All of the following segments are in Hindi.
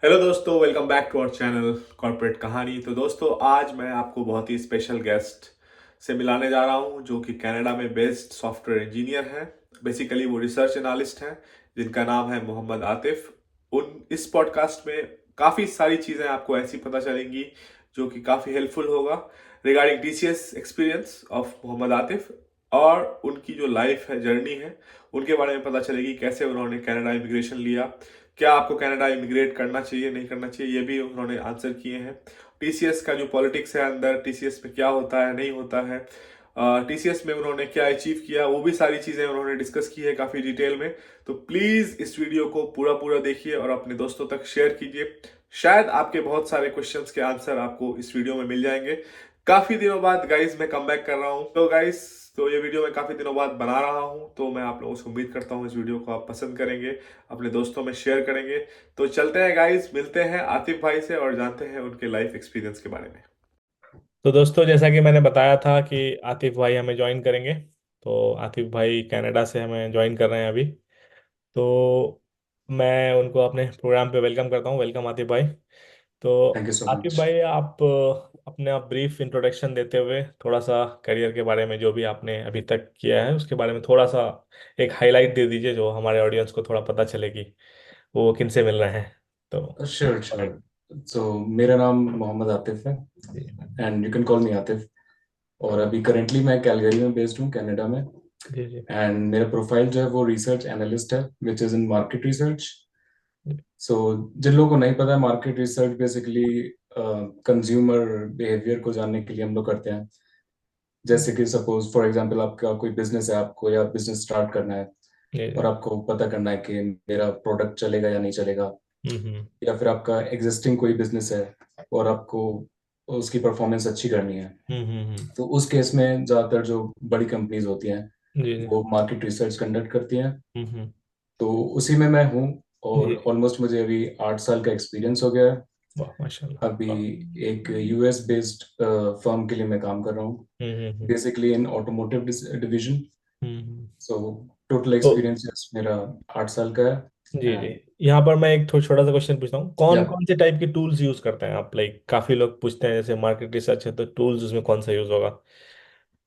हेलो दोस्तों, welcome back to our channel corporate Kahani. तो दोस्तों, आज मैं आपको बहुत ही स्पेशल गेस्ट से मिलाने जा रहा हूं जो कि कनाडा में बेस्ड सॉफ्टवेयर इंजीनियर हैं। बेसिकली वो रिसर्च एनालिस्ट हैं जिनका नाम है मोहम्मद आतिफ। उन इस पॉडकास्ट में काफ़ी सारी चीज़ें आपको ऐसी पता चलेंगी जो कि काफ़ी हेल्पफुल होगा regarding TCS experience of Mohammad Atif, और उनकी जो लाइफ है, जर्नी है, उनके बारे में पता चलेगी। कैसे उन्होंने कनाडा इमिग्रेशन लिया, क्या आपको कनाडा इमिग्रेट करना चाहिए नहीं करना चाहिए, ये भी उन्होंने आंसर किए हैं। टीसीएस का जो पॉलिटिक्स है अंदर, टीसीएस में क्या होता है नहीं होता है, टीसीएस में उन्होंने क्या अचीव किया, वो भी सारी चीज़ें उन्होंने डिस्कस की है काफ़ी डिटेल में। तो प्लीज़ इस वीडियो को पूरा पूरा देखिए और अपने दोस्तों तक शेयर कीजिए। शायद आपके बहुत सारे क्वेश्चंस के आंसर आपको इस वीडियो में मिल जाएंगे। काफ़ी दिनों बाद गाइज मैं कम बैक कर रहा हूँ। तो गाइज, तो ये वीडियो मैं काफ़ी दिनों बाद बना रहा हूँ, तो मैं आप लोगों से उम्मीद करता हूँ इस वीडियो को आप पसंद करेंगे, अपने दोस्तों में शेयर करेंगे। तो चलते हैं गाइस, मिलते हैं आतिफ भाई से और जानते हैं उनके लाइफ एक्सपीरियंस के बारे में। तो दोस्तों, जैसा कि मैंने बताया था कि आतिफ भाई हमें ज्वाइन करेंगे। तो आतिफ भाई कनाडा से हमें ज्वाइन कर रहे हैं अभी। तो मैं उनको अपने प्रोग्राम पे वेलकम करता हूँ। वेलकम आतिफ भाई। तो thank you so Atif much. भाई, आप अपने आप ब्रीफ इंट्रोडक्शन देते हुए थोड़ा सा करियर के बारे में, जो भी आपने अभी तक किया है उसके बारे में थोड़ा सा एक हाईलाइट दे दीजिए, जो हमारे ऑडियंस को थोड़ा पता चले कि वो किन से मिल रहे हैं। तो श्योर श्योर। सो मेरा नाम मोहम्मद आतिफ है ji and you can call me Atif. और अभी करेंटली मैं कैलगरी में बेस्ड हूँ कनाडा में। जी जी एंड मेरा प्रोफाइल जो है वो रिसर्च एनालिस्ट है which is in market research. So जिन लोगों को नहीं पता है, market research basically consumer behaviour को जानने के लिए हम लोग करते हैं। जैसे कि सपोज फॉर एग्जांपल आपका कोई बिजनेस है, आपको या बिजनेस स्टार्ट करना है जी जी। और आपको पता करना है कि मेरा प्रोडक्ट चलेगा या नहीं चलेगा। हम्म। या फिर आपका एग्जिस्टिंग कोई बिजनेस है और आपको उसकी परफॉर्मेंस अच्छी करनी है, तो उस केस में ज़्यादातर जो बड़ी कंपनीज होती हैं जी जी। वो मार्केट रिसर्च कंडक्ट करती हैं। हम्म। तो उसी में मैं हूँ। और जी। ऑलमोस्ट मुझे अभी 8 साल का एक्सपीरियंस हो गया है। वाह, माशाल्लाह, अभी वाह। एक यूएस बेस्ड फर्म के लिए मैं काम कर रहा हूँ, hmm. Basically in automotive division. Hmm. So total तो एक्सपीरियंस मेरा 8 साल का जी है। जी, यहाँ पर मैं एक छोटा सा क्वेश्चन पूछता हूँ। या कौन कौन से टाइप के टूल्स यूज करते हैं आप? लाइक काफी लोग पूछते हैं, जैसे मार्केट रिसर्च है तो टूल्स उसमें कौन सा यूज होगा?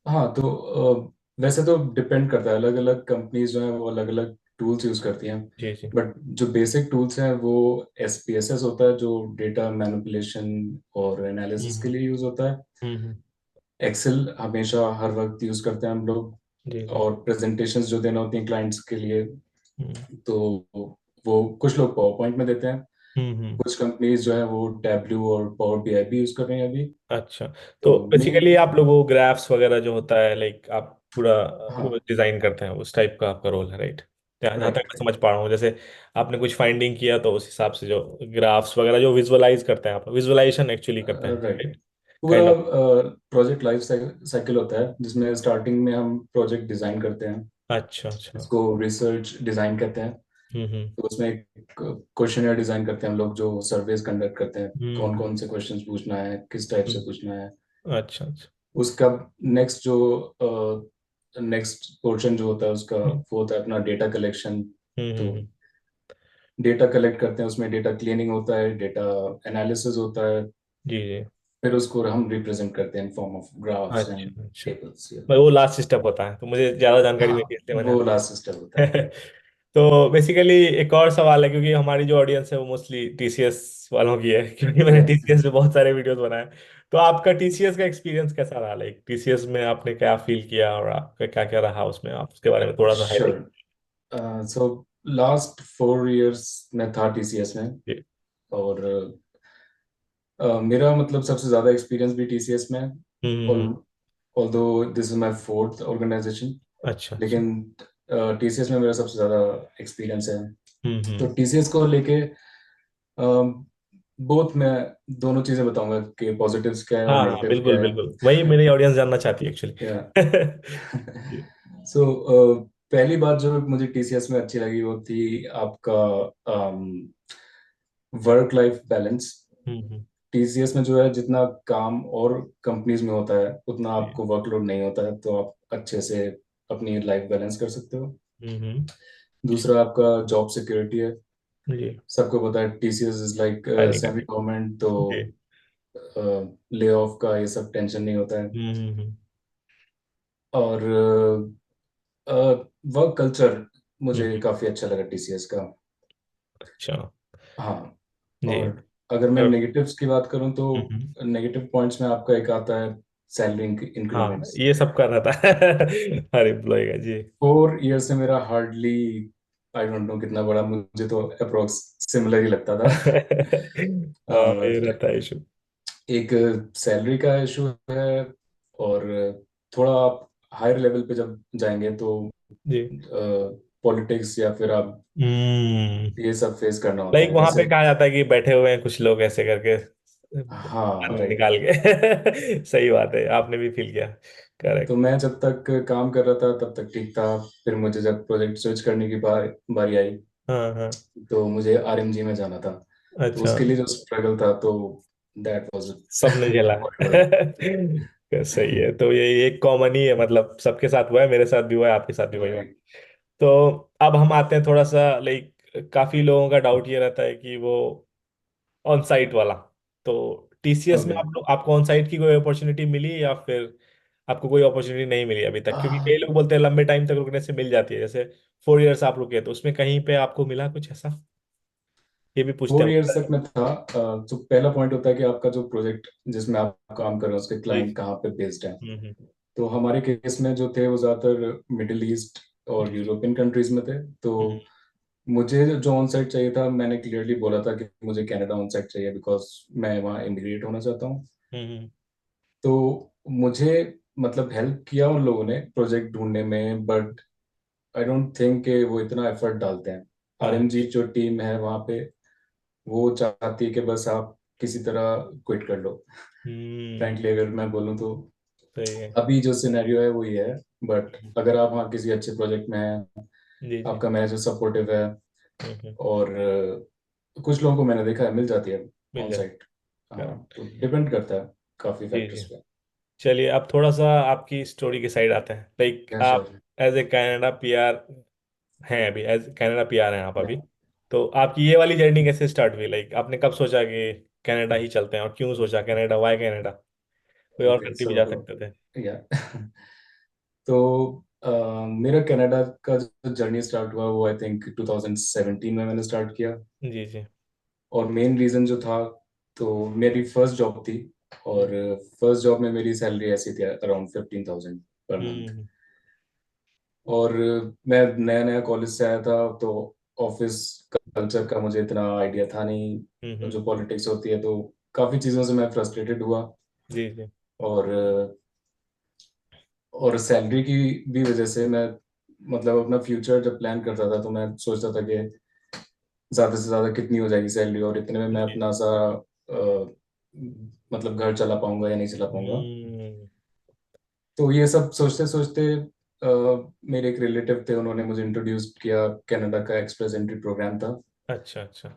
हाँ, तो वैसे तो डिपेंड करता है, अलग अलग कंपनीज जो हैं वो अलग अलग टूल्स यूज करती हैं। जी जी। बट जो बेसिक टूल्स हैं वो एसपीएसएस होता है, जो डेटा मैनिपुलेशन और एनालिसिस के हम्म लिए यूज होता है। हम्म। एक्सेल हमेशा हर वक्त यूज करते हैं हम लोग। जी जी। और प्रेजेंटेशंस जो देना होती हैं क्लाइंट्स के लिए, हम्म तो वो कुछ लोग पावर पॉइंट में देते हैं। हम्म। कुछ कंपनीज जो है वो टैबलू और पावर बीआई भी यूज कर रही हैं अभी। अच्छा। तो तो मेन, बेसिकली आप लोगों ग्राफ्स वगैरह जो होता है, लाइक आप पूरा वो हाँ, डिजाइन करते हैं, उस टाइप का आपका रोल है, राइट? जहाँ तक राइट मैं राइट समझ पा रहा हूँ, जैसे आपने कुछ फाइंडिंग किया तो उस हिसाब से जो ग्राफ्स वगैरह जो विजुअलाइज करते हैं, आप विजुअलाइजेशन एक्चुअली करते हैं, राइट। राइट? पूरा kind of. Project life cycle होता है जिसमें स्टार्टिंग में हम प्रोजेक्ट डिजाइन करते हैं। अच्छा अच्छा। इसको रिसर्च डिजाइन कहते हैं। हम्म। तो उसमें एक क्वेश्चनर डिजाइन करते हैं हम लोग, जो सर्वेज कंडक्ट करते हैं, कौन हम्म कौन से क्वेश्चंस पूछना है, किस टाइप से हम्म। पूछना है। अच्छा अच्छा। उसका नेक्स्ट जो नेक्स्ट पोर्शन जो होता है उसका, हम्म वो होता है अपना डेटा कलेक्शन। तो हम्म। डेटा कलेक्ट करते हैं, उसमें डेटा क्लीनिंग होता है, डेटा एनालिसिस होता है। जी जी। फिर उसको हम रिप्रेजेंट करते हैं in form of graphs and अच्छा अच्छा। टेबल्स। भाई वो लास्ट स्टेप होता है, तो मुझे ज़्यादा जानकारी हाँ, नहीं थी, इसलिए मैंने वो आपसे लास्ट स्टेप होता है। तो बेसिकली एक और सवाल है, क्योंकि हमारी जो ऑडियंस है वो मोस्टली टीसीएस वालों की है, क्योंकि मैंने या टीसीएस पे बहुत सारे वीडियोस बनाए। तो आपका टीसीएस का एक्सपीरियंस कैसा रहा? लाइक टीसीएस में आपने क्या फील किया और आपका क्या क्या रहा उसमें, आप उसके बारे में थोड़ा सा highlight. Sure. So last 4 years में था टीसीएस में। और मेरा मतलब सबसे ज़्यादा एक्सपीरियंस भी टीसीएस में है। Hmm. Although this is my fourth organisation, अच्छा अच्छा। लेकिन टीसीएस में मेरा सबसे ज़्यादा एक्सपीरियंस है। तो हम्म। टीसीएस को लेके बहुत मैं दोनों चीज़ें बताऊंगा कि पॉजिटिव्स क्या है और हाँ हाँ, नेगेटिव बिल्कुल क्या बिल्कुल, वही मेरी ऑडियंस जानना चाहती है एक्चुअली। है। सो पहली बात जो मुझे टीसीएस में अच्छी लगी वो थी आपका वर्क लाइफ बैलेंस। हम्म। टीसीएस में जो है जितना काम और कंपनीज में होता है उतना जी। आपको वर्कलोड नहीं होता है, तो आप अच्छे से अपनी लाइफ बैलेंस कर सकते हो। हम्म। जी। दूसरा आपका जॉब सिक्योरिटी है। जी। सबको पता है TCS is like highly semi government, तो जी। ले ऑफ का ये सब टेंशन नहीं होता है। हम्म। और वर्क कल्चर मुझे हम्म। काफी अच्छा लगा टीसीएस का। अच्छा। हाँ। जी। और अगर मैं तो नेगेटिव्स की बात करूं तो हम्म। नेगेटिव पॉइंट्स में आपका एक आता है सैलरी हाँ, इंक्रीमेंट्स। ये सब कर रहा था हर एम्प्लॉय का। जी। 4 ईयर से मेरा हार्डली, आई डोंट नो कितना बड़ा, मुझे तो अप्रोक्स सिमिलर ही लगता था। हाँ, ये और रहता है इशू। एक सैलरी का इशू है, और थोड़ा आप हायर लेवल पे जब जाएंगे तो जी। पॉलिटिक्स या फिर आप हम्म। ये सब फेस करना होता लाइक है वहां पे जैसे। कहा जाता है कि बैठे हुए हैं कुछ लोग ऐसे करके, हाँ, पानी राइट। निकाल के सही बात है, आपने भी फील किया। तो करेक्ट। मैं जब तक काम कर रहा था तब तक ठीक था। फिर मुझे जब प्रोजेक्ट स्विच करने की बारी आई, हाँ हाँ। तो मुझे आरएमजी में जाना था। तो अच्छा। उसके लिए जो स्ट्रगल था, तो दैट वाज सबने झेला हॉरिबल। सही है, तो ये एक कॉमन ही है, मतलब सबके साथ हुआ है, मेरे साथ भी हुआ है, आपके साथ भी हुआ है। राइट। तो अब हम आते हैं थोड़ा सा, लाइक काफी लोगों का डाउट ये रहता है कि वो ऑन साइट वाला, तो टीसीएस में ओके। आप लोग, आपको ऑन साइट की कोई अपॉर्चुनिटी मिली या फिर आपको कोई अपॉर्चुनिटी नहीं मिली अभी तक? क्योंकि कई लोग बोलते हैं लंबे टाइम तक रुकने से मिल जाती है, जैसे 4 इयर्स आप रुके, तो उसमें कहीं पे आपको मिला कुछ ऐसा? ये भी पूछते फोर हैं ईयर्स तक मुझसे। मैं था। तो पहला पॉइंट होता है कि आपका जो प्रोजेक्ट जिसमें आप काम कर रहे हो उसके जी। क्लाइंट कहाँ पे बेस्ड है। हम्म। तो हमारे केस में जो थे वो ज़्यादातर मिडिल ईस्ट और जी जी। यूरोपियन कंट्रीज में थे। तो हम्म। मुझे जो ऑन साइट चाहिए था, मैंने क्लियरली बोला था कि मुझे कनाडा ऑन साइट चाहिए, बिकॉज मैं वहाँ इमिग्रेट होना चाहता हूँ। हम्म। तो मुझे मतलब हेल्प किया उन लोगों ने प्रोजेक्ट ढूंढने में, बट आई डोंट थिंक कि वो इतना एफर्ट डालते हैं। हाँ। आरएमजी जो टीम है वहाँ पे, वो चाहती है कि बस आप किसी तरह क्विट कर लो। हम्म। फ्रैंकली अगर मैं बोलूँ तो सही है। अभी जो सिनेरियो है वो ये है। बट अगर आप वहाँ किसी अच्छे प्रोजेक्ट में हैं, जी जी। आपका मैनेजर सपोर्टिव है, हम्म। और कुछ लोगों को मैंने देखा है मिल जाती है मिल ऑन जाए। साइट। हाँ, करेक्ट। तो डिपेंड करता है काफी जी जी। फैक्टर्स पे। चलिए, अब थोड़ा सा आपकी स्टोरी के साइड आते हैं, लाइक या आप sure. As a Canada PR हैं, अभी एज कनाडा पीआर हैं आप या अभी। तो आपकी ये वाली जर्नी कैसे स्टार्ट हुई? लाइक आपने कब सोचा कि कनाडा ही चलते हैं, और क्यों सोचा कनाडा, वाई कनाडा? कोई और ओके कंट्री भी सो जा सकते थे। या तो मेरा कनाडा का जो जर्नी स्टार्ट हुआ वो आई थिंक 2017 में मैंने स्टार्ट किया। जी जी। और मेन रीजन जो था, तो मेरी फर्स्ट जॉब थी। और हम्म फर्स्ट जॉब में मेरी सैलरी ऐसी थी अराउंड 15,000 पर मंथ। हम्म और मैं नया नया कॉलेज से आया था, तो ऑफिस कल्चर का मुझे इतना आइडिया था नहीं, हम्म। जो पॉलिटिक्स होती है, तो काफ़ी चीज़ों से मैं फ्रस्ट्रेटेड हुआ। जी जी। और सैलरी की भी वजह से मैं, मतलब अपना फ्यूचर जब प्लान करता था तो मैं सोचता था कि ज़्यादा से ज़्यादा कितनी हो जाएगी सैलरी, और इतने में मैं जी। अपना सारा मतलब घर चला पाऊंगा या नहीं चला पाऊंगा। हम्म। तो ये सब सोचते सोचते मेरे एक रिलेटिव थे, उन्होंने मुझे इंट्रोड्यूस किया। कनाडा का एक्सप्रेस एंट्री प्रोग्राम था। अच्छा अच्छा।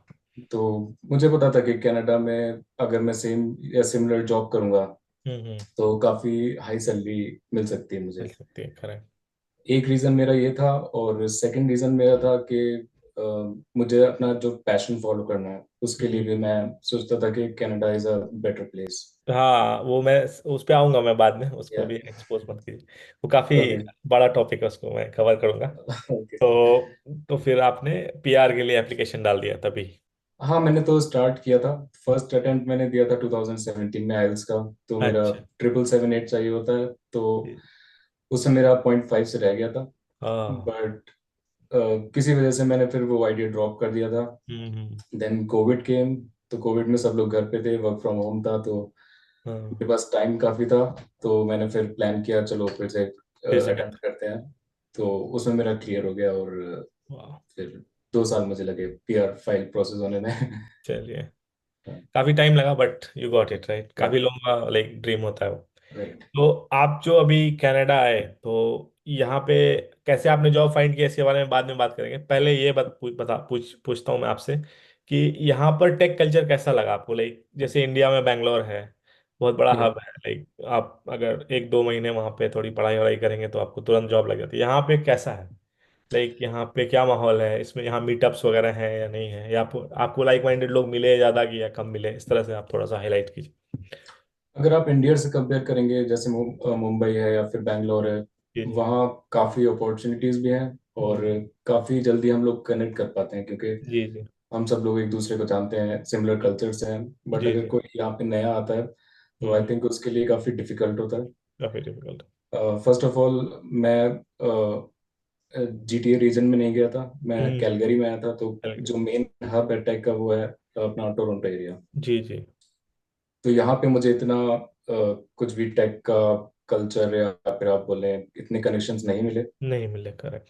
तो मुझे पता था कि कनाडा में अगर मैं सेम या सिमिलर जॉब करूंगा हम्म। तो काफ़ी हाई सैलरी मिल सकती है मिल मुझे। सकती है, करेक्ट। एक रीज़न मेरा ये था, और सेकंड रीज़न मेरा था कि अ, मुझे अपना जो पैशन फॉलो करना है उसके लिए भी हम्म। मैं सोचता था कि Canada is a better place. हाँ, वो मैं उस पे आऊंगा, मैं बाद में, उसको या भी एक्सपोज मत कीजिए, वो काफी ओके। बड़ा टॉपिक है, उसको मैं कवर करूंगा। ओके। तो फिर आपने पीआर के लिए एप्लीकेशन डाल दिया तभी? हाँ, मैंने तो स्टार्ट किया था। फर्स्ट अटेम्प्ट मैंने दिया था 2017 में आइल्स का। तो मेरा अच्छा। 777 चाहिए होता है, तो जी। उसमें मेरा 0.5 से रह गया था। हाँ। बट किसी वजह से मैंने फिर वो आइडिया ड्रॉप कर दिया था। हम्म। देन कोविड केम। तो कोविड में सब लोग घर पे थे, वर्क फ्रॉम होम था, तो हाँ। मेरे पास टाइम काफ़ी था। तो मैंने फिर प्लान किया, चलो फिर से फिर से अटेम्प्ट करते करते हैं। तो उसमें मेरा क्लियर हो गया, और हैं। वाह। फिर 2 साल मुझे लगे पीआर फाइल प्रोसेस होने में। चलिए, काफी टाइम लगा but you got it right, या काफी लोगों का लाइक ड्रीम होता है वो। राइट। तो आप जो अभी कनाडा आए, तो यहाँ पे कैसे आपने जॉब फाइंड किया, इसके बारे में बाद में बात करेंगे। पहले ये पूछता हूँ मैं आपसे कि यहाँ पर टेक कल्चर कैसा लगा आपको? लाइक जैसे इंडिया में बैंगलोर है, बहुत बड़ा या हब है, लाइक आप अगर 1-2 महीने वहाँ पे थोड़ी पढ़ाई वढ़ाई करेंगे तो आपको तुरंत जॉब लग जाती है। यहाँ पे कैसा है? लाइक यहाँ पे क्या माहौल है, इसमें यहाँ मीटअप्स वगैरह हैं या नहीं है, या आपको लाइक माइंडेड लोग मिले ज़्यादा कि या कम मिले, इस तरह से आप थोड़ा सा हाईलाइट कीजिए। अगर आप इंडिया से कंपेयर करेंगे, जैसे मुंबई है या फिर बैंगलोर है, जी जी। वहाँ काफ़ी अपॉर्चुनिटीज़ भी हैं, और हम्म, काफ़ी जल्दी हम लोग कनेक्ट कर पाते हैं, क्योंकि जी जी। हम सब लोग एक दूसरे को जानते हैं, सिमिलर जी कल्चर से हैं। बट जी अगर जी। कोई यहाँ पे नया आता है तो आई हम्म, थिंक उसके लिए काफ़ी डिफिकल्ट होता है। काफी डिफिकल्ट। फर्स्ट ऑफ ऑल, मैं GTA रीजन में नहीं गया था, मैं हम्म। कैलगरी में आया था। तो Calgary। जो मेन हब है टेक का वो है अपना टोरंटो एरिया। जी जी। तो यहाँ पे मुझे इतना कुछ भी टेक का कल्चर या फिर आप बोले इतने कनेक्शंस नहीं मिले। नहीं मिले, करेक्ट।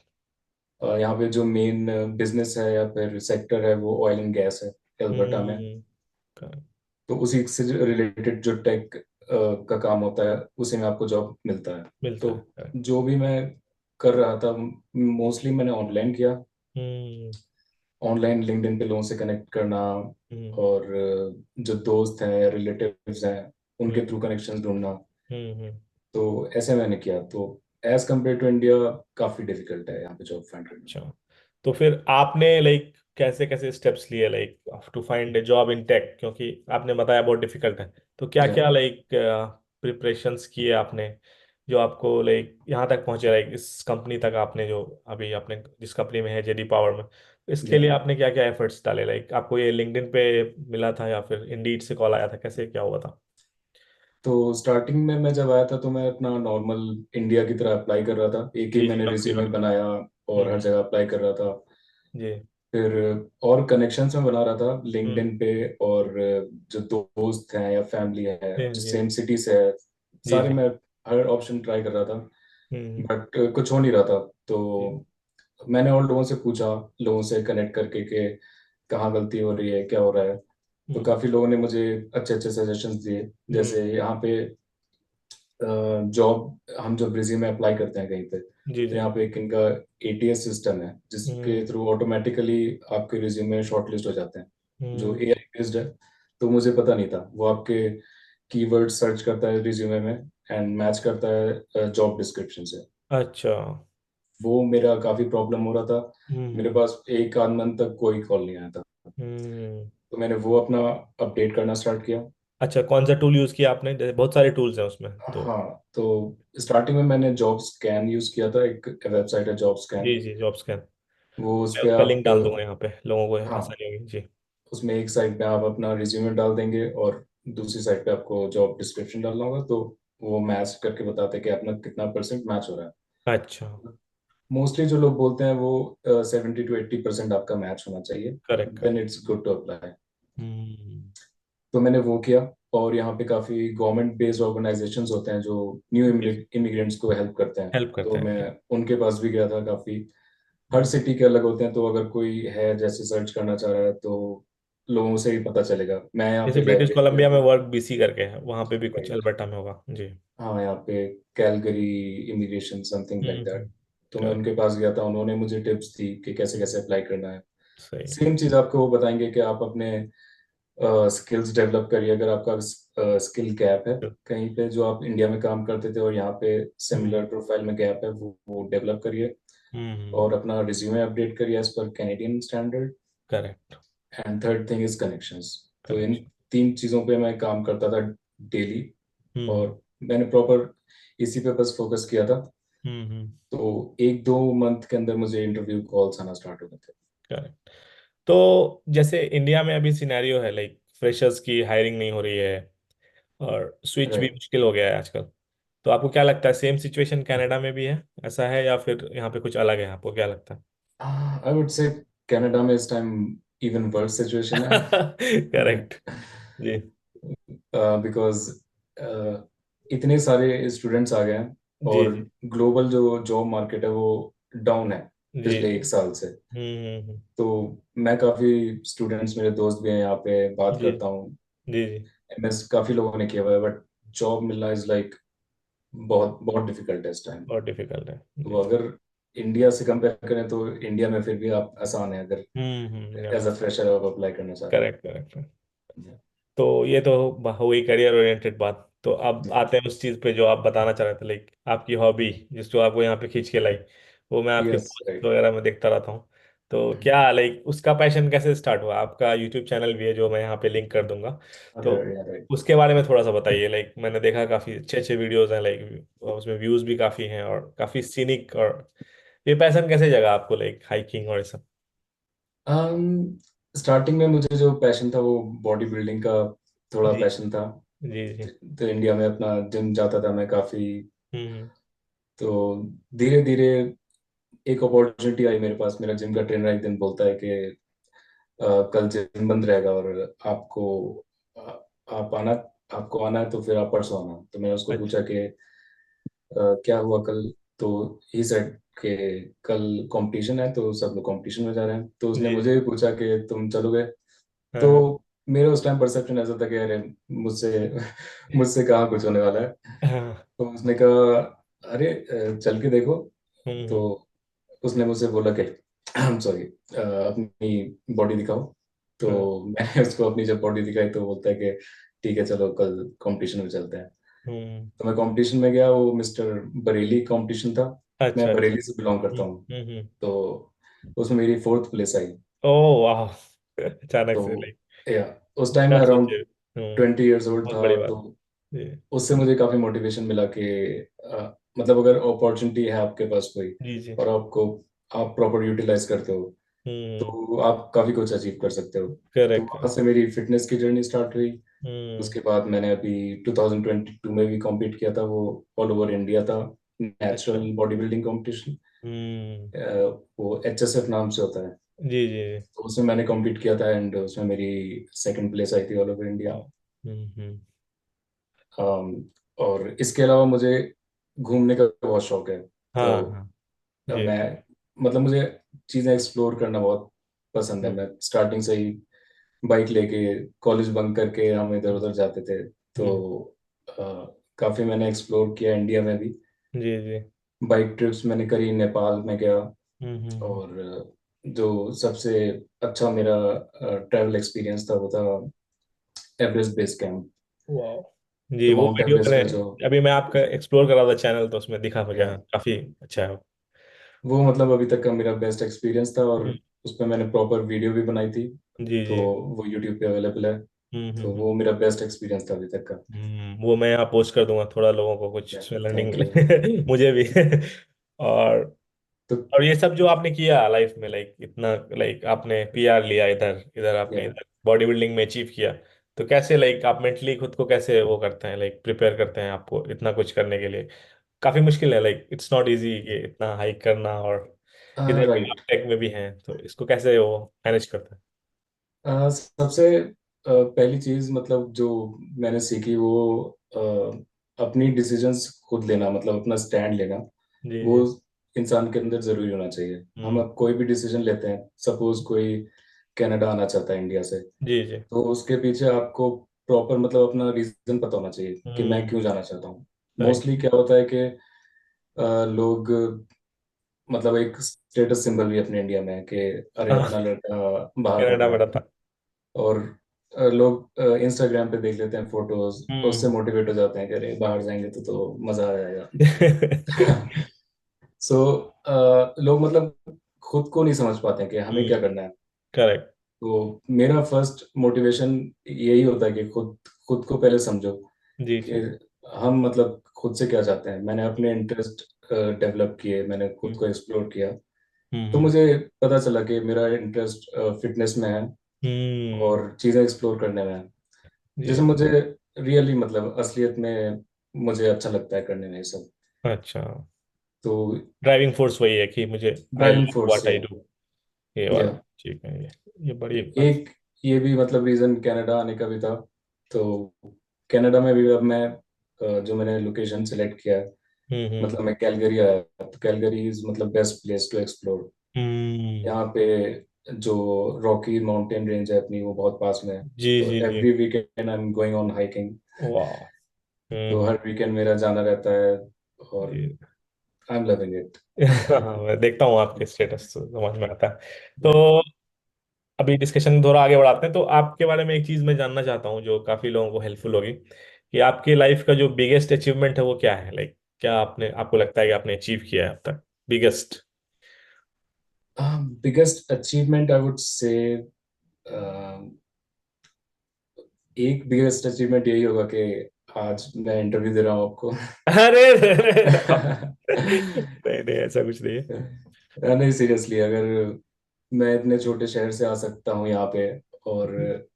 यहाँ पे जो मेन बिजनेस है या फिर सेक्टर है वो ऑयल एंड गैस है एल्बर्टा में। हम्म, करेक्ट। तो उसी से रिलेटेड जो टेक का काम होता है उसी में आपको जॉब मिलता है। मिलता तो है, करेक्ट। जो भी मैं कर रहा था, मोस्टली मैंने ऑनलाइन किया। हम्म ऑनलाइन लिंक्डइन पे लोगों से कनेक्ट करना, हम्म और जो दोस्त हैं रिलेटिव्स हैं उनके हम्म थ्रू कनेक्शंस ढूंढना। हम्म। तो ऐसे मैंने किया। तो एज कम्पेयर टू इंडिया काफ़ी डिफिकल्ट है यहाँ पे जॉब फाइंड करना। अच्छा, तो फिर आपने लाइक कैसे कैसे स्टेप्स लिए like to find a job in tech, क्योंकि आपने बताया बहुत डिफिकल्ट है, तो क्या या क्या लाइक प्रिपरेशंस किए आपने जो आपको लाइक यहाँ तक पहुंचे, लाइक इस कंपनी तक आपने जो अभी आपने जिस कंपनी में है, जेडी पावर में, इसके या लिए आपने क्या क्या एफर्ट्स डाले, लाइक आपको ये लिंक्डइन पे मिला था या फिर इंडीड से कॉल आया था, कैसे क्या हुआ था? तो स्टार्टिंग में मैं जब आया था तो मैं अपना नॉर्मल इंडिया की तरह अप्लाई कर रहा था, एक ही जी जी, मैंने कंपनी रिज्यूमे डॉट कॉम। बनाया और हर जगह अप्लाई कर रहा था। जी। फिर और कनेक्शंस में बना रहा था हम्म। लिंक्डइन पे। और जो दोस्त हैं या फैमिली है जी जो जी सेम सिटी से है, जी सारे जी। मैं हर ऑप्शन ट्राई कर रहा था। हम्म। बट कुछ हो नहीं रहा था। तो जी। मैंने और लोगों से पूछा, लोगों से कनेक्ट करके कि कहाँ गलती हो रही है, क्या हो रहा है। तो हम्म काफ़ी लोगों ने मुझे अच्छे अच्छे सजेशंस दिए। हम्म। जैसे यहाँ पे जॉब हम जब रिज्यूमे अप्लाई करते हैं कहीं पे, जी तो जी। यहाँ पे एक इनका ATS सिस्टम है जिसके हम्म थ्रू ऑटोमेटिकली आपके रिज्यूमे शॉर्टलिस्ट हो जाते हैं, जो हम्म। AI बेस्ड है। तो मुझे पता नहीं था, वो आपके कीवर्ड सर्च करता है रिज्यूमे में एंड मैच करता है जॉब डिस्क्रिप्शन से। अच्छा। वो मेरा काफ़ी प्रॉब्लम हो रहा था। मेरे हम्म पास एक आध मंथ तक कोई कॉल नहीं आया था। हम्म। तो मैंने वो अपना अपडेट करना स्टार्ट किया। अच्छा, कौन सा टूल यूज किया आपने, जैसे बहुत सारे टूल्स हैं उसमें तो? हाँ, तो स्टार्टिंग में मैंने जॉब स्कैन यूज़ किया था, एक वेबसाइट है जॉब स्कैन। जी जी, जॉब स्कैन। वो उस मैं पे उसका लिंक आप डाल दूंगा यहाँ पे, लोगों को हाँ, आसानी होगी जी। उसमें एक साइड पे आप अपना रिज्यूमे डाल देंगे और दूसरी साइड पे आपको जॉब डिस्क्रिप्शन डालना होगा। तो वो मैच करके बताते हैं कि अपना कितना परसेंट मैच हो रहा अच्छा। है। मोस्टली जो लोग बोलते हैं वो 70 to 80% आपका मैच होना चाहिए, correct then correct. It's good to apply. Hmm. तो मैंने वो किया। और यहाँ पे काफ़ी गवर्नमेंट बेस्ड ऑर्गेनाइजेशंस होते हैं जो न्यू जी जी, इमिग्रेंट्स को हेल्प करते हैं। हेल्प करते तो हैं मैं जी। उनके पास भी गया था काफ़ी। हर हम्म। सिटी के अलग होते हैं, तो अगर कोई है जैसे सर्च करना चाह रहा है तो लोगों से ही पता चलेगा। मैं यहाँ जैसे पे ब्रिटिश कैलगरी कोलंबिया गया में था। वर्क बीसी करके है, वहाँ पे भी कुछ राइट। अल्बर्टा में होगा जी। हाँ, यहाँ पे Calgary immigration something like that. तो मैं करेक्ट। उनके पास गया था, उन्होंने मुझे टिप्स दी कि कैसे कैसे अप्लाई करना है। सही है। सेम चीज़ आपको वो बताएंगे कि आप अपने स्किल्स डेवलप करिए। अगर आपका स्किल गैप है कहीं पे, जो आप इंडिया में काम करते थे और यहाँ पे हम्म सिमिलर प्रोफाइल में गैप है, वो डेवलप करिए। हम्म। और अपना रिज्यूमे अपडेट करिए as per Canadian standard. Correct and third thing is connections. तो इन करेक्ट। 3 चीज़ों पे मैं काम करता था डेली। हम्म और मैंने प्रॉपर इसी पे बस फोकस किया था। हम्म। तो 1-2 मंथ के अंदर मुझे इंटरव्यू कॉल्स आना स्टार्ट हो गए थे। करेक्ट। तो जैसे इंडिया में अभी सिनेरियो है लाइक फ्रेशर्स की हायरिंग नहीं हो रही है, और स्विच भी राइट। मुश्किल हो गया है आजकल, तो आपको क्या लगता है सेम सिचुएशन कनाडा में भी है, ऐसा है या फिर यहाँ पे कुछ अलग है, आपको क्या लगता आई वुड से कनाडा में इस टाइम इवन वर्स सिचुएशन है। है? करेक्ट। जी बिकॉज इतने सारे स्टूडेंट्स आ गए हैं, जी और जी ग्लोबल जो जॉब मार्केट है वो डाउन है जी पिछले जी। 1 साल से। हम्म। तो मैं काफ़ी स्टूडेंट्स, मेरे दोस्त भी हैं यहाँ पे, बात जी करता हूँ। जी जी। एमएस काफ़ी लोगों ने किया हुआ है, बट जॉब मिलना इज़ लाइक बहुत बहुत डिफिकल्ट है इस टाइम। बहुत डिफिकल्ट है तो जी। अगर इंडिया से कंपेयर करें तो इंडिया में फिर भी आप आसान है, अगर इंडिया। एज अ फ्रेशर आप अप्लाई करना चाह रहे करेक्ट करेक्ट। हैं। तो ये तो हुई करियर ओरिएंटेड बात, तो अब जी। आते हैं उस चीज़ पे जो आप बताना चाह रहे थे, लाइक आपकी हॉबी जिसको आपको यहाँ पे खींच के लाई, वो मैं आपके यस, पोस्ट राइट। वगैरह में देखता रहता हूँ। तो क्या लाइक उसका पैशन कैसे स्टार्ट हुआ? आपका यूट्यूब चैनल भी है जो मैं यहाँ पे लिंक कर दूंगा। तो अरे यार, राइट। उसके बारे में थोड़ा सा बताइए। लाइक मैंने देखा काफी अच्छे अच्छे वीडियोस हैं, लाइक उसमें व्यूज भी काफी हैं और काफी सीनिक। और ये पैशन कैसे जगा आपको, लाइक हाइकिंग और ये सब? स्टार्टिंग में मुझे जो पैशन था वो बॉडी बिल्डिंग का थोड़ा जी पैशन था। जी जी। तो इंडिया में अपना जिम जाता था मैं काफी। हम्म। तो धीरे धीरे एक अपॉर्चुनिटी आई मेरे पास। मेरा जिम का ट्रेनर एक दिन बोलता है कि कल जिम बंद रहेगा और आपको आप आना, आपको आना है तो फिर आप परसों आना। तो मैंने उसको अच्छा। पूछा कि क्या हुआ कल? तो ही सेड कि कल कंपटीशन है तो सब लोग कंपटीशन में जा रहे हैं। तो उसने जी मुझे भी पूछा कि तुम चलोगे? हाँ तो हाँ मेरा उस टाइम परसेप्शन ऐसा था कि अरे मुझसे मुझसे कहाँ कुछ होने वाला है। हाँ। तो उसने कहा अरे चल के देखो। तो हम्म। उसने मुझसे बोला कि सॉरी, अपनी बॉडी दिखाओ। तो हाँ। मैंने उसको अपनी जब बॉडी दिखाई तो बोलता है कि ठीक है चलो कल कंपटीशन में चलते हैं। हम्म। तो मैं कंपटीशन में गया। वो मिस्टर बरेली कंपटीशन था। अच्छा मैं अच्छा। बरेली से बिलोंग करता हूँ। हम्म। तो उसमें मेरी फोर्थ प्लेस आई। ओह वाह। अचानक से तो लाइक या उस टाइम बिना मैं अराउंड सोचे। 20 ईयर्स ओल्ड बहुत था। बड़ी तो बात। जी उससे मुझे काफी मोटिवेशन मिला कि मतलब अगर अपॉर्चुनिटी है आपके पास कोई जी जी। और आपको आप प्रॉपर यूटिलाइज करते हो हम्म। तो आप काफी कुछ अचीव कर सकते हो। तो करेक्ट। वहां से मेरी फिटनेस की जर्नी स्टार्ट हुई। हम्म। उसके बाद मैंने अभी 2022 में भी कॉम्पीट किया था। वो ऑल ओवर इंडिया था, अच्छा। Natural body building competition. Hmm. वो HSF नाम से होता है। जी जी जी। तो उसमें मैंने कॉम्पीट किया था एंड उसमें मेरी सेकंड प्लेस आई थी ऑल ओवर इंडिया। वाह। हम्म। और इसके अलावा मुझे घूमने का बहुत शौक है। तो हाँ हाँ। जी। मैं मतलब मुझे चीज़ें एक्सप्लोर करना बहुत पसंद है। हम्म मैं स्टार्टिंग से ही बाइक लेके कॉलेज बंक करके हम इधर हम्म उधर जाते थे। तो हम्म, काफ़ी मैंने एक्सप्लोर किया इंडिया में भी। जी जी। बाइक ट्रिप्स मैंने करी, नेपाल में गया। हम्म। और जो सबसे अच्छा मेरा ट्रैवल एक्सपीरियंस था वो था एवरेस्ट बेस कैंप। वाह। जी तो वो माउंट वीडियो एवरेस्ट मैंने में जो अभी मैं आपका एक्सप्लोर कर रहा था चैनल, तो उसमें दिखा मुझे, या हाँ, काफी अच्छा है वो। वो मतलब अभी तक का मेरा बेस्ट एक्सपीरियंस था। और हम्म, उस पर मैंने प्रॉपर वीडियो भी बनाई थी। जी तो जी। वो यूट्यूब पे अवेलेबल है। तो हम्म। वो मेरा बेस्ट एक्सपीरियंस था अभी तक का। वो मैं यहाँ पोस्ट कर दूंगा, थोड़ा लोगों को कुछ या इसमें लर्निंग थैंक यू। मिले मुझे भी। और तो और ये सब जो आपने किया लाइफ में, लाइक इतना, लाइक आपने पीआर लिया, इधर इधर आपने या इधर बॉडी बिल्डिंग में अचीव किया, तो कैसे लाइक आप मेंटली खुद को कैसे वो करते हैं, लाइक प्रिपेयर करते हैं आपको इतना कुछ करने के लिए? काफी मुश्किल है, लाइक इट्स नॉट इजी ये इतना हाइक करना, और इधर भी राइट। आप टेक में भी हैं, तो इसको कैसे वो मैनेज करते हैं? सबसे पहली चीज मतलब जो मैंने सीखी वो अपनी डिसीजंस खुद लेना, मतलब अपना स्टैंड लेना। जी वो जी। इंसान के अंदर जरूरी होना चाहिए। हम हम्म। अब कोई भी डिसीजन लेते हैं, सपोज कोई कनाडा आना चाहता है इंडिया से, जी जी। तो उसके पीछे आपको प्रॉपर मतलब अपना रीजन पता होना चाहिए कि मैं हम्म। क्यों जाना चाहता हूँ। राइट। मोस्टली क्या होता है कि लोग मतलब एक स्टेटस सिंबल भी अपने इंडिया में है कि अरे हाँ, अपना लड़का बाहर पढ़ कनाडा रहा में है। रहता। और लोग इंस्टाग्राम पे देख लेते हैं फोटोज, उससे हम्म। मोटिवेट हो जाते हैं कि अरे बाहर जाएंगे तो मजा आ जाएगा। सो लोग मतलब खुद को नहीं समझ पाते हैं कि हमें क्या करना है। करेक्ट। तो मेरा फर्स्ट मोटिवेशन यही होता है कि खुद खुद को पहले समझो जी कि जी। हम मतलब खुद से क्या चाहते हैं। मैंने अपने इंटरेस्ट डेवलप किए, मैंने खुद हम्म को एक्सप्लोर किया। तो हम्म मुझे पता चला कि मेरा इंटरेस्ट फिटनेस में है हम्म, और चीज़ें एक्सप्लोर करने में है। जैसे जी। मुझे रियली मतलब असलियत में मुझे अच्छा लगता है करने में ये सब। अच्छा। तो ड्राइविंग फोर्स वही है कि मुझे आई ड्राइविंग लव फोर्स व्हाट से आई डू, ये या वाला। ठीक है, ये बड़ी तो बात। एक ये भी मतलब रीज़न कनाडा आने का भी था। तो कनाडा में भी अब मैं जो मैंने लोकेशन सेलेक्ट किया है, हम्म। मतलब मैं कैलगरी आया। तो कैलगरी इज मतलब बेस्ट प्लेस टू एक्सप्लोर। हम्म। यहाँ पे जो रॉकी माउंटेन रेंज है अपनी वो बहुत पास में है। जी तो जी जी। Every weekend I am going on hiking. वाह। तो हम्म। हर वीकेंड मेरा जाना रहता है और जी। I am loving it. हाँ, मैं देखता हूँ आपके स्टेटस तो समझ में आता है। तो अभी डिस्कशन थोड़ा आगे बढ़ाते हैं, तो आपके बारे में एक चीज मैं जानना चाहता हूँ जो काफी लोगों को हेल्पफुल होगी, कि आपकी लाइफ का जो बिगेस्ट अचीवमेंट है वो क्या है, लाइक क्या आपने, आपको लगता है कि आपने अचीव किया है अब तक biggest? Biggest achievement I would say, एक बिगेस्ट अचीवमेंट यही होगा कि आज मैं इंटरव्यू दे रहा हूँ आपको। अरे नहीं नहीं, ऐसा कुछ नहीं है। नहीं, सीरियसली, अगर मैं इतने छोटे शहर से आ सकता हूँ यहाँ पे, और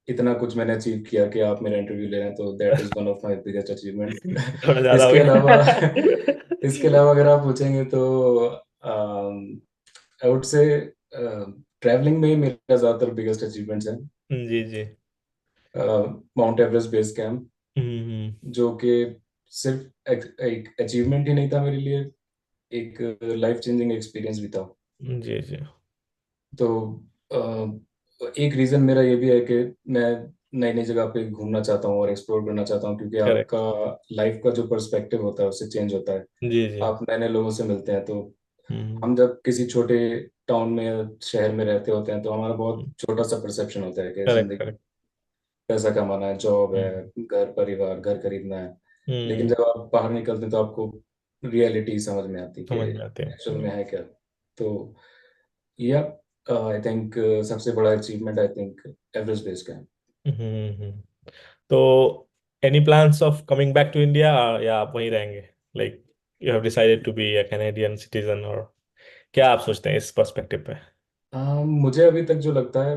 इतना कुछ मैंने अचीव किया कि आप मेरा इंटरव्यू ले रहे हैं, तो that is one of my biggest achievement. थोड़ा ज्यादा हो इसके अलावा गया। इसके अलावा अगर आप पूछेंगे तो आई वुड से ट्रैवलिंग में मेरा ज्यादातर बिगेस्ट अचीवमेंट्स हैं। जी जी। माउंट एवरेस्ट बेस कैंप, हम्म। जो कि सिर्फ एक अचीवमेंट ही नहीं था मेरे लिए, एक लाइफ चेंजिंग एक्सपीरियंस भी था। जी जी। तो एक रीजन मेरा ये भी है कि मैं नई नई जगह पे घूमना चाहता हूँ और एक्सप्लोर करना चाहता हूँ, क्योंकि आपका करेक्ट। लाइफ का जो पर्सपेक्टिव होता है उससे चेंज होता है। जी जी। आप नए नए लोगों से मिलते हैं, तो हम्म हम जब किसी छोटे टाउन में, शहर में रहते होते हैं, तो हमारा बहुत छोटा सा परसेप्शन होता है कि करेक्ट जिंदगी, करेक्ट। पैसा कमाना है, जॉब है, हम्म घर परिवार, घर खरीदना है। लेकिन हम्म, जब आप बाहर निकलते हैं तो आपको रियलिटी समझ में आती कि समझ में आते एक्चुअल हैं। में है क्या। तो या आई थिंक सबसे बड़ा achievement, I think, Everest base camp. Hmm. तो any plans of coming back to India, या आप वहीं रहेंगे? Like you have decided to be a Canadian citizen, और क्या आप सोचते हैं इस पर्सपेक्टिव पे? मुझे अभी तक जो लगता है,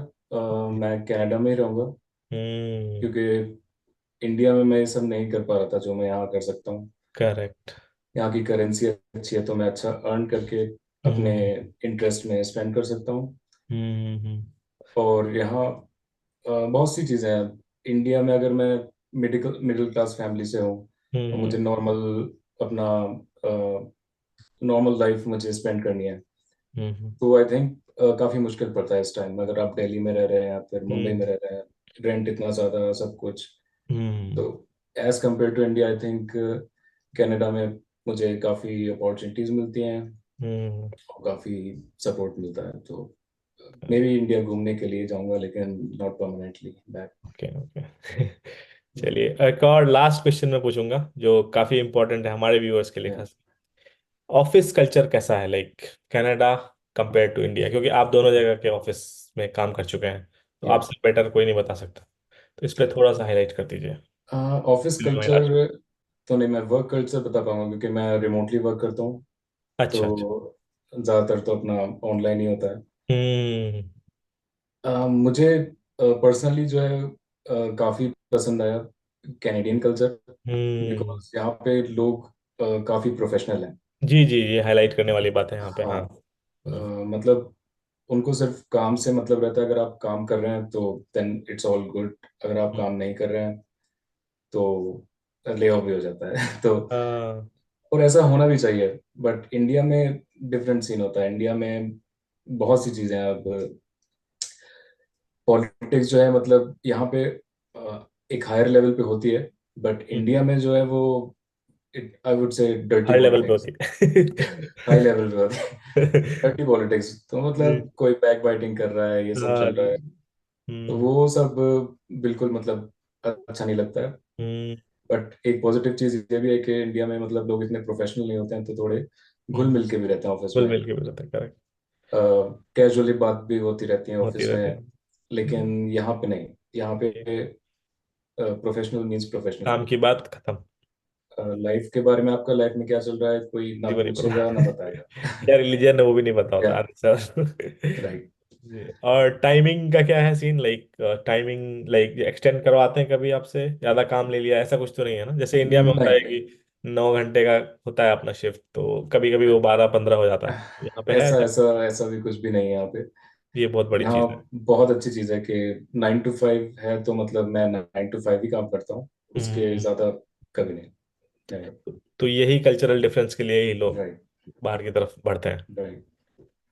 मैं कनाडा में ही रहूँगा, हम्म। क्योंकि इंडिया में मैं ये सब नहीं कर पा रहा था जो मैं यहाँ कर सकता हूँ। करेक्ट। यहाँ की करेंसी अच्छी है, तो मैं अच्छा अर्न करके अपने हम्म इंटरेस्ट में स्पेंड कर सकता हूँ। हम्म। और यहाँ बहुत सी चीज़ें हैं। इंडिया में अगर मैं मिडिल मिडिल क्लास फैमिली से हूँ, और हम्म मुझे नॉर्मल, अपना नॉर्मल लाइफ मुझे स्पेंड करनी है, हम्म तो आई थिंक काफ़ी मुश्किल पड़ता है इस टाइम। अगर आप दिल्ली में रह रहे हैं या फिर मुंबई में हम्म रह रहे हैं, रेंट इतना ज़्यादा, सब कुछ। हम्म तो as compare to India, I think Canada में मुझे काफ़ी अपॉर्चुनिटीज़ मिलती हैं हम्म। और काफ़ी सपोर्ट मिलता है। तो मे भी इंडिया घूमने के लिए जाऊंगा, लेकिन not permanently back. Okay okay. चलिए, एक और लास्ट क्वेश्चन मैं पूछूंगा जो काफी इंपॉर्टेंट है हमारे व्यूअर्स के लिए खास। ऑफिस कल्चर कैसा है, like Canada compare to India? क्योंकि आप दोनों जगह के ऑफिस में काम कर चुके हैं, तो या आपसे बेटर कोई नहीं बता सकता। तो इस पर थोड़ा सा हाईलाइट कर दीजिए। ऑफिस फिल्म कल्चर इलाज। तो नहीं, मैं वर्क कल्चर बता पाऊंगा, क्योंकि मैं रिमोटली वर्क करता हूँ। अच्छा अच्छा। तो ज़्यादातर तो अपना ऑनलाइन ही होता है। हम्म मुझे पर्सनली जो है काफ़ी पसंद आया कैनेडियन कल्चर, हम्म। बिकॉज यहाँ पे लोग काफ़ी प्रोफेशनल हैं। जी जी, ये हाईलाइट करने वाली बात है यहाँ पे, हाँ, हाँ। मतलब उनको सिर्फ काम से मतलब रहता है। अगर आप काम कर रहे हैं तो देन इट्स ऑल गुड, अगर आप काम नहीं कर रहे हैं तो ले ऑफ भी हो जाता है। तो हाँ। और ऐसा होना भी चाहिए। बट इंडिया में डिफरेंट सीन होता है। इंडिया में बहुत सी चीज़ें हैं। अब पॉलिटिक्स जो है, मतलब यहाँ पे एक हायर लेवल पे होती है, बट इंडिया में जो है वो, I would say dirty her level पे पॉलिटिक्स। होती है। हाई लेवल पे होती है, डर्टी पॉलिटिक्स। तो जी। मतलब कोई बैक बाइटिंग कर रहा है, ये सब हाँ चल जी। रहा है। तो हम्म वो सब बिल्कुल मतलब अच्छा नहीं लगता है। हम्म बट एक पॉजिटिव चीज ये भी है कि इंडिया में मतलब लोग इतने प्रोफेशनल नहीं होते हैं, तो थोड़े घुल हम्म। मिल के भी रहते हैं ऑफिस घुल में। मिल के भी रहता है, करेक्ट। कैजुअली बात भी होती रहती है होती ऑफिस रहती में। है। लेकिन यहाँ पे नहीं। यहाँ पे जी। Professional means professional. काम की बात खत्म। लाइफ के बारे में, आपका लाइफ में क्या चल रहा है, कोई ना किसी को नहीं पूछेगा पता। ना बताएगा। क्या रिलीजन है वो भी नहीं पता या होता आंसर। राइट। जी। और टाइमिंग का क्या है scene, like timing like extend करवाते हैं कभी आपसे, ज्यादा काम ले लिया, ऐसा कुछ तो नहीं है ना? जैसे इंडिया में होता नहीं है नहीं, कि 9 घंटे का होता है अपना शिफ्ट, तो कभी कभी वो 12-15 हो जाता है। यहाँ पे है ऐसा ऐसा? ऐसा ऐसा भी कुछ भी नहीं है यहाँ पे। ये बहुत बड़ी यहाँ चीज है। बहुत अच्छी चीज़ है कि 9 to 5 है, तो मतलब मैं 9 to 5 ही काम करता हूँ, उसके हम्म। ज़्यादा कभी नहीं। नेवर। तो यही कल्चरल डिफरेंस के लिए ही लोग राइट बाहर की तरफ बढ़ते हैं। राइट।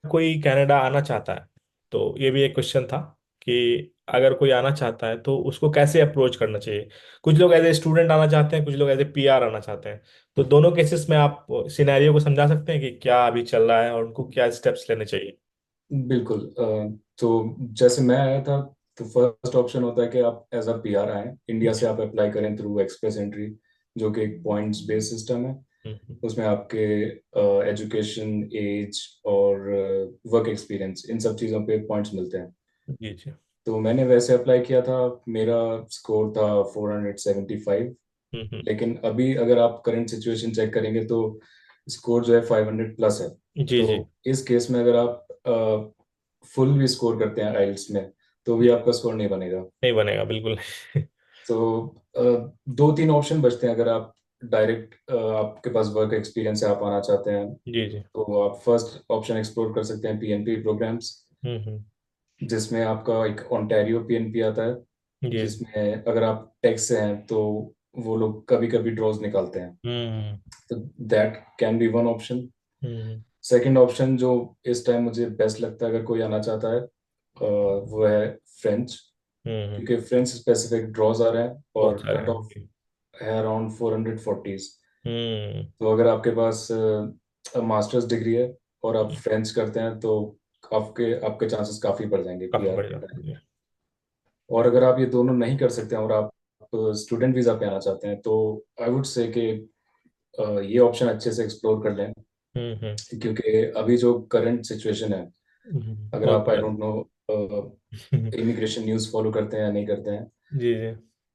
कोई कनाडा आना चाहता है, तो ये भी एक क्वेश्चन था कि अगर कोई आना चाहता है तो उसको कैसे अप्रोच करना चाहिए? कुछ लोग एज ए स्टूडेंट आना चाहते हैं, कुछ लोग एज ए पीआर आना चाहते हैं। तो दोनों केसेस में आप सिनेरियो को समझा सकते हैं कि क्या अभी चल रहा है और उनको क्या स्टेप्स लेने चाहिए? बिल्कुल। तो जैसे मैं आया था, तो फर्स्ट ऑप्शन होता है कि आप एज अ पीआर आए, इंडिया से आप अप्लाई करें थ्रू एक्सप्रेस एंट्री, जो कि एक पॉइंट्स बेस्ड सिस्टम है। हम्म, उसमें आपके एजुकेशन, एज और वर्क एक्सपीरियंस, इन सब चीज़ों पे पॉइंट्स मिलते हैं। जी जी। तो मैंने वैसे अप्लाई किया था, मेरा स्कोर था 475। हम्म, लेकिन अभी अगर आप करंट सिचुएशन चेक करेंगे तो स्कोर जो है 500 प्लस है। जी तो जी इस केस में अगर आप फुल भी स्कोर करते हैं आइल्स में तो भी जी। आपका स्कोर नहीं बनेगा। नहीं बनेगा बिल्कुल नहीं। तो दो तीन ऑप्शन बचते हैं। अगर आप डायरेक्ट आपके पास वर्क एक्सपीरियंस है, आप आना चाहते हैं, जी जी। तो आप फर्स्ट ऑप्शन एक्सप्लोर कर सकते हैं पीएनपी प्रोग्राम्स, हम्म। जिसमें आपका एक ओंटारियो पीएनपी आता है, जी जी। जिसमें अगर आप टेक्स से हैं तो वो लोग कभी कभी ड्रॉज निकालते हैं। हम्म तो that can be one option. Hmm second option जो इस टाइम मुझे बेस्ट लगता है अगर कोई आना चाहता है, वो है फ्रेंच, हम्म। क्योंकि फ्रेंच स्पेसिफिक ड्रॉज आ रहे हैं और बहुत सारे कट हैं ऑफ जी। है अराउंड 440। हम्म। तो अगर आपके पास मास्टर्स डिग्री है और आप फ्रेंच करते हैं तो आपके आपके चांसेस काफ़ी बढ़ जाएंगे काफी पीआर। बढ़ जाता है जी। और अगर आप ये दोनों नहीं कर सकते हैं और आप स्टूडेंट वीज़ा पे आना चाहते हैं तो आई वुड से कि ये ऑप्शन अच्छे से एक्सप्लोर कर लें, हम्म। क्योंकि अभी जो करंट सिचुएशन है, अगर बहुत आप आई बढ़िया। Don't know immigration news follow करते हैं या नहीं करते हैं, जी जी।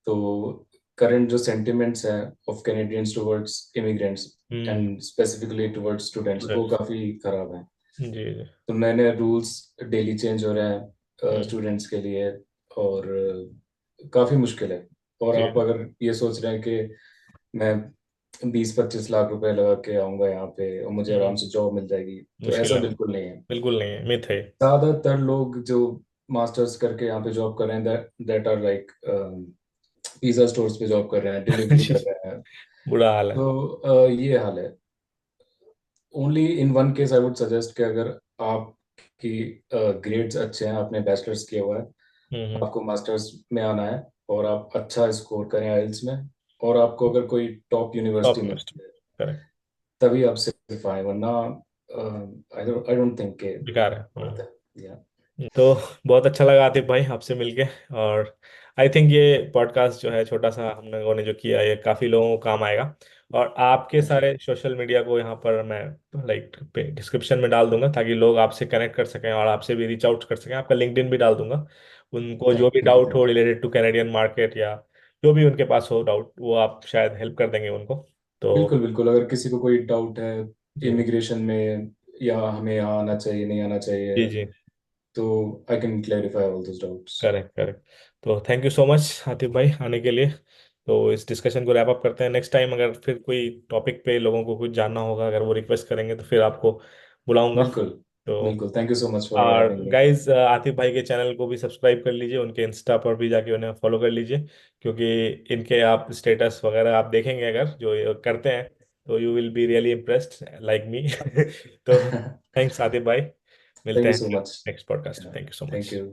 तो करंट जो सेंटिमेंट्स हैं of Canadians towards immigrants hmm. And specifically towards students, वो स्टूडेंट्स। काफ़ी खराब हैं। जी जी। तो नए नए रूल्स डेली चेंज हो रहे हैं हम्म। स्टूडेंट्स के लिए, और काफ़ी मुश्किल है। और जी आप अगर ये सोच रहे हैं कि मैं 20-25 लाख रुपए लगा के आऊँगा यहाँ पे और मुझे आराम हम्म। से जॉब मिल जाएगी, तो मुश्किल ऐसा है। बिल्कुल नहीं है। बिल्कुल नहीं है, मिथ है। ज़्यादातर लोग जो मास्टर्स करके यहाँ पे जॉब कर रहे हैं, that are like pizza stores पे जॉब कर रहे हैं, डिलीवरी कर जी। रहे हैं। बुरा हाल है। तो ये हाल है। Only in one case I would suggest कि अगर आपकी ग्रेड्स अच्छे हैं, आपने बैचलर्स किया हुआ है, हम्म। आपको मास्टर्स में आना है और आप अच्छा स्कोर करें आइल्स में, और आपको अगर कोई टॉप टॉप यूनिवर्सिटी यूनिवर्सिटी। मिलती है, करेक्ट। तभी आप सिर्फ आए, वरना आई डोंट थिंक के बेकार है। worth it. Yeah. तो बहुत अच्छा लगा आतिफ भाई आपसे मिलके। और आई थिंक ये पॉडकास्ट जो है छोटा सा हम लोगों ने जो किया ये काफ़ी लोगों को काम आएगा। और आपके Thank you. सारे सोशल मीडिया को यहाँ पर मैं लाइक डिस्क्रिप्शन में डाल दूंगा ताकि लोग आपसे कनेक्ट कर सकें और आपसे भी रीच आउट कर सकें। आपका लिंक्डइन भी डाल दूंगा। उनको जो भी Thank you. डाउट हो Thank you. Related two Canadian market या जो भी उनके पास हो डाउट वो आप शायद हेल्प कर देंगे उनको। तो बिल्कुल बिल्कुल, अगर किसी को कोई डाउट है जी इमिग्रेशन में, या हमें यहाँ आना चाहिए नहीं आना जी चाहिए, जी। तो I can clarify all those doubts. Correct correct. तो thank you so much Atif भाई आने के लिए। तो इस डिस्कशन को रैप अप करते हैं। नेक्स्ट टाइम अगर फिर कोई टॉपिक पे लोगों को कुछ जानना होगा अगर वो रिक्वेस्ट करेंगे तो फिर आपको बुलाऊंगा। बिल्कुल तो बिल्कुल, thank you so much for और हैविंग मी। गाइज आतिफ भाई के चैनल को भी सब्सक्राइब कर लीजिए उनके इंस्टा पर भी जाके उन्हें फॉलो कर लीजिए क्योंकि इनके आप स्टेटस वगैरह आप देखेंगे अगर जो ये करते हैं तो you will be really impressed like me. तो थैंक्स आतिफ भाई। मिलते थैंक यू हैं सो फिर much. Next podcast. Thank you so thank much. You.